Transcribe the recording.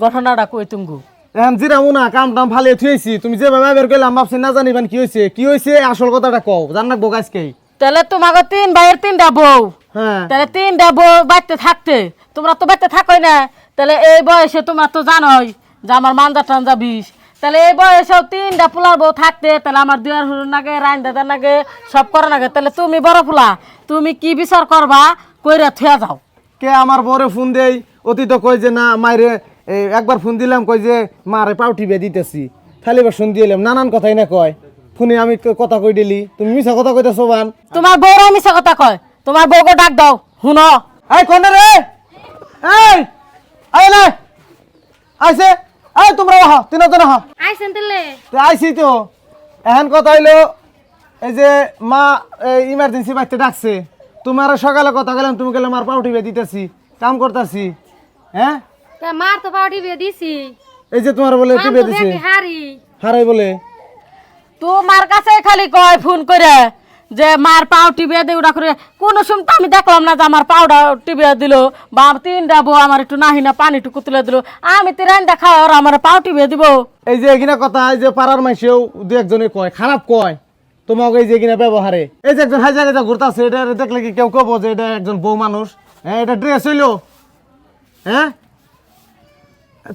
ঘটনাটা কই তুমগু এখন জিরামু না কাম টাম ফালিয়ে থুয়েছি তুমি যেভাবে বের করলাম ভাবছি না জানিবেন কি হয়েছে আসল কথাটা কও জান না বোগাইছকে তাহলে তোমাকে 3 ভাইয়ের 3টা বউ হ্যাঁ তাহলে 3টা বউ বাড়তে থাকতে তোমরা তো বাড়তে থাকোই না তাহলে এই বয়সে তোমরা তো জানোই যে আমার মানজা টানজা বিষ তাহলে এই বয়সেও 3টা পোলার বউ থাকতে তাহলে আমার দুয়ার হুড়ুর নাগে রাইন দাদার নাগে সব করার নাগে তাহলে তুমি বড় ফুলা তুমি কি বিচার করবা কইরা থুয়া যাও কে আমার বরে ফোন দেই অতীত কই যে না মাইরে একবার ফোন দিলাম কই যে মারে পাউটি বে দিতেছি খালি বার শুন দিলাম নানান কথাই না কয় ফোনে আমি কথা কই দিলি তুমি মিছা কথা কইতাছো বান তোমার বউরা মিছা কথা কয় তোমার বউকে ডাক দাও শুনো এই কোনে রে এই আই না আইছে এই তোমরা আহা তিনজন আহা আইছেন তেলে তো আইছি তো এখন কথা হইলো এই যে মা ইমার্জেন্সি বাইতে ডাকছে তোমার সকালে কথা গেলাম তুমি গেলে মার পাউটি বে দিতেছি কাম করতেছি হ্যাঁ তা মার তো পাউডি বিয়ে দিছি এই যে তোমার বলে টিপে দিছে দেখি হারি হারাই বলে তোমার কাছে খালি কয় ফোন করে যে মার পাও টিপে দে ওটা করে কোনো সময় তো আমি দেখলাম না যে আমার পাউডার টিপে দিল বা 3টা বউ আমার একটু নাহি না পানি টুকু তুলে দিল আমি তো রান্না খাওয়া আর আমার পাও টিপে দিব এই যে এখানে কথা এই যে পাড়ার মাইসেও দু একজনে কয় খারাপ কয় তোমাকে এই যে এখানে ব্যবহারে এই যে একজন হাজার হাজার ঘুরতেছে এটা দেখলে কি কেউ কব যে এটা একজন বউ মানুষ হ্যাঁ এটা ড্রেস হইলো হ্যাঁ